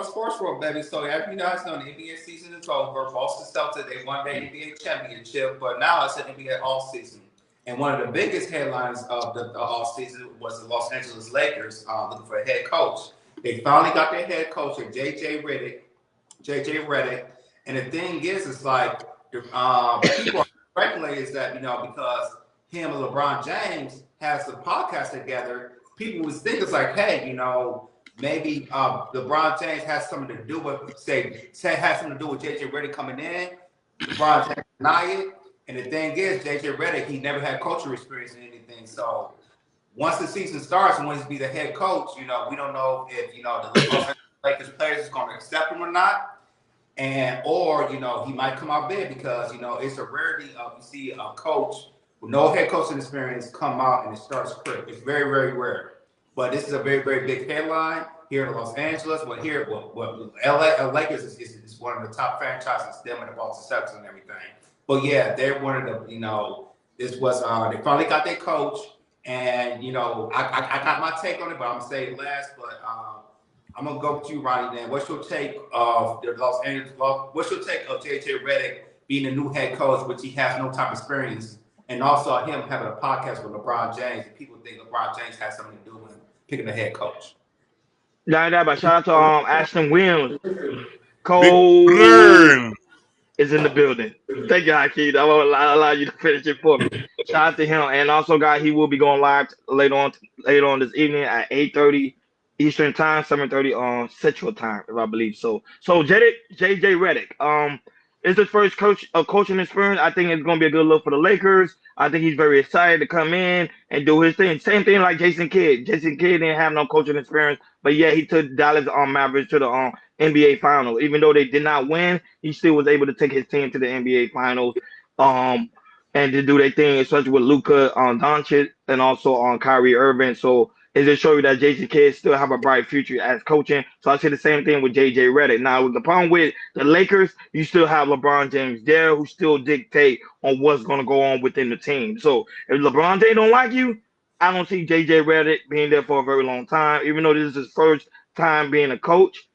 the sports world, baby. So every you know, the NBA season is over. Boston Celtics they won their NBA championship, but now it's an NBA all season. And one of the biggest headlines of the all season was the Los Angeles Lakers looking for a head coach. They finally got their head coach, JJ Redick. JJ Redick. And the thing is, it's like people are speculating is that because him and LeBron James has a podcast together, people was think it's like, hey, maybe LeBron James has something to do with say has something to do with JJ Redick coming in. LeBron James deny it, and the thing is, JJ Redick he never had coaching experience in anything. So once the season starts and when he's be the head coach, we don't know if the Los Angeles Lakers players is going to accept him or not. And or he might come out big because it's a rarity of you see a coach with no head coaching experience come out and it starts quick. It's very very rare. But this is a very very big headline here in Los Angeles. But here, what LA Lakers is one of the top franchises, them and the Boston Celtics and everything. But yeah, they're one of the this was they finally got their coach, and I got my take on it, but I'm gonna say it last. But I'm gonna go with you, Ronnie. Then, what's your take of the Los Angeles? What's your take of JJ Redick being the new head coach, which he has no time experience, and also him having a podcast with LeBron James? And people think LeBron James has something to do with picking the head coach. Yeah, but shout out to Ashton Williams. Big Cole burn. is in the building. Thank you, Hakeem. I will allow you to finish it for me. Shout out to him, and also, guys, he will be going live later on this evening at 8:30 Eastern Time, 7:30 on Central Time, if I believe so. So, JJ Redick, it's his first coaching experience. I think it's going to be a good look for the Lakers. I think he's very excited to come in and do his thing. Same thing like Jason Kidd. Jason Kidd didn't have no coaching experience, but yeah, he took Dallas Mavericks to the NBA Finals. Even though they did not win, he still was able to take his team to the NBA Finals, and to do their thing, especially with Luka Doncic and also on Kyrie Irving. So it just show you that Jason Kidd still have a bright future as coaching. So I say the same thing with JJ Redick. Now, with the problem with the Lakers, you still have LeBron James there who still dictate on what's going to go on within the team. So if LeBron James don't like you, I don't see JJ Redick being there for a very long time. Even though this is his first time being a coach,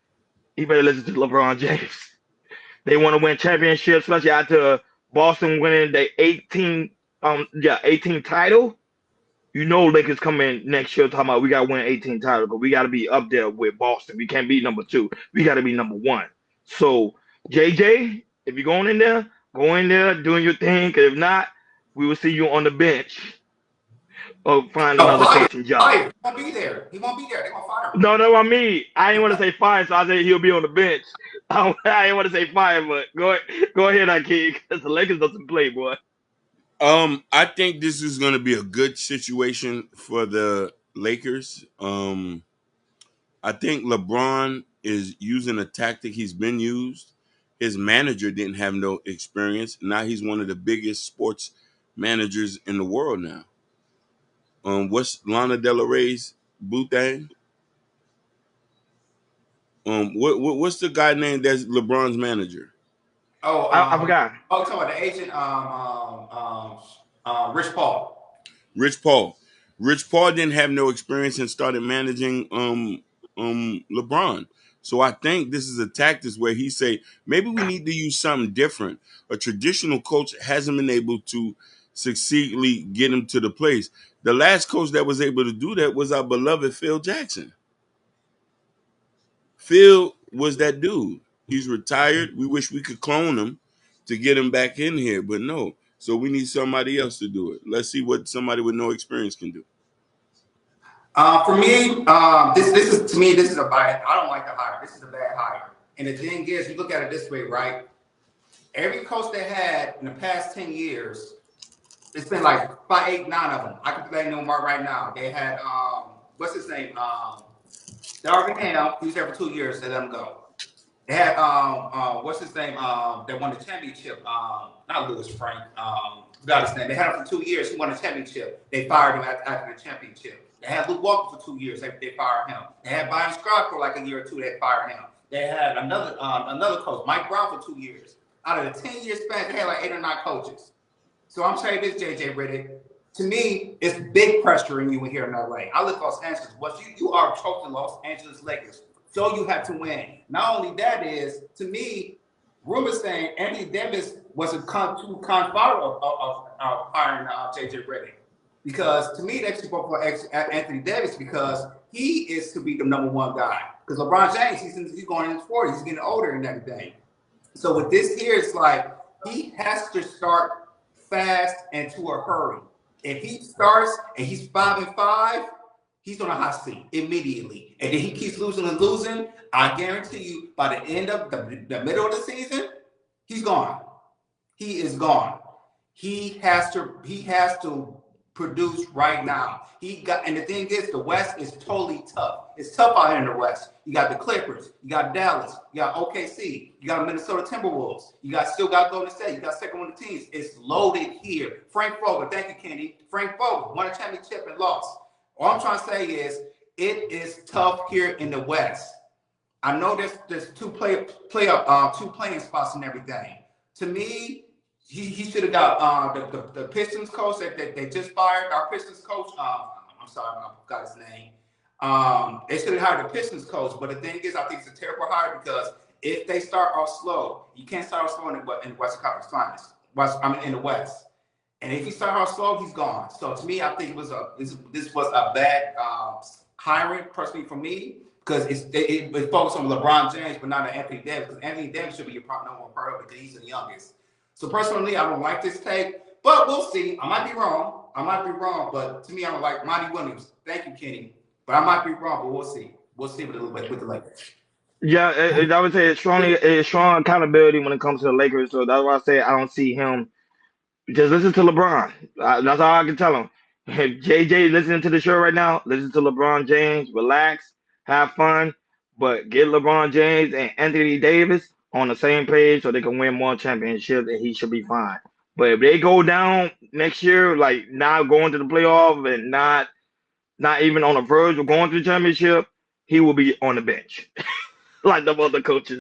he better listen to LeBron James. They want to win championships, especially after Boston winning the 18 title. Lakers come in next year talking about we got to win 18 titles, but we got to be up there with Boston. We can't be number 2. We got to be number 1. So, JJ, if you're going in there, go in there doing your thing. Because if not, we will see you on the bench or find another coaching job. He won't be there. He won't be there. They're going to fire him. No, I mean, I didn't want to say fire, so I said he'll be on the bench. I didn't want to say fire, but go ahead, Akeem, because the Lakers doesn't play, boy. I think this is going to be a good situation for the Lakers. I think LeBron is using a tactic he's been used. His manager didn't have no experience. Now he's one of the biggest sports managers in the world now. What's Lana Del Rey's boo thing? What's the guy named that's LeBron's manager? Oh, I forgot. Oh, talking about the agent, Rich Paul. Rich Paul didn't have no experience and started managing LeBron. So I think this is a tactic where he say maybe we need to use something different. A traditional coach hasn't been able to succeedingly get him to the place. The last coach that was able to do that was our beloved Phil Jackson. Phil was that dude. He's retired. We wish we could clone him to get him back in here, but no. So we need somebody else to do it. Let's see what somebody with no experience can do. For me, this is a bad. I don't like the hire. This is a bad hire. And the thing is, you look at it this way, right? Every coach they had in the past 10 years, it's been like 5, 8, 9 of them. I can play no more right now. They had what's his name? Darvin Ham. He was there for 2 years. They let him go. They had what's his name? They won the championship. Not Louis Frank. Forgot his name. They had him for 2 years. He won the championship. They fired him after the championship. They had Luke Walker for 2 years. They fired him. They had Byron Scott for like a year or two. They fired him. They had another coach, Mike Brown, for 2 years. Out of the 10-year span, they had like 8 or 9 coaches. So I'm saying this, JJ Redick. To me, it's big pressure in you here in LA. I live in Los Angeles. What you are coaching Los Angeles Lakers So you have to win. Not only that is, to me, rumors saying Anthony Davis was a too follower of hiring JJ Redick. Because to me, they should vote for Anthony Davis because he is to be the number one guy. Because LeBron James, he's going in his 40s, he's getting older and everything. So with this here, it's like he has to start fast and to a hurry. If he starts and he's 5-5, he's on a hot seat immediately. And then he keeps losing and losing. I guarantee you, by the end of the middle of the season, he's gone. He is gone. He has to produce right now. And the thing is, the West is totally tough. It's tough out here in the West. You got the Clippers, you got Dallas, you got OKC, you got Minnesota Timberwolves, still got Golden State, you got second one of the teams. It's loaded here. Frank Vogel, thank you, Kenny. Frank Vogel won a championship and lost. All I'm trying to say is it is tough here in the West. I know there's two playing spots and everything. To me, he should have got the Pistons coach that they just fired. Our Pistons coach, I'm sorry, I forgot his name. They should have hired the Pistons coach. But the thing is, I think it's a terrible hire because if they start off slow, you can't start off slow in the Western Conference Finals. In the West. And if he start off slow, he's gone. So to me, I think this was a bad hiring, personally for me, because it focused on LeBron James, but not on Anthony Davis. Because Anthony Davis should be your number one priority because he's the youngest. So personally, I don't like this take, but we'll see. I might be wrong. But to me, I don't like Monty Williams. Thank you, Kenny. But I might be wrong, but we'll see. We'll see with the Lakers. Yeah, I would say it's strong accountability when it comes to the Lakers. So that's why I say I don't see him. Just listen to LeBron. That's all I can tell him. If JJ listening to the show right now, listen to LeBron James, relax, have fun, but get LeBron James and Anthony Davis on the same page so they can win more championships and he should be fine. But if they go down next year, like not going to the playoff and not even on the verge of going to the championship, he will be on the bench like the other coaches.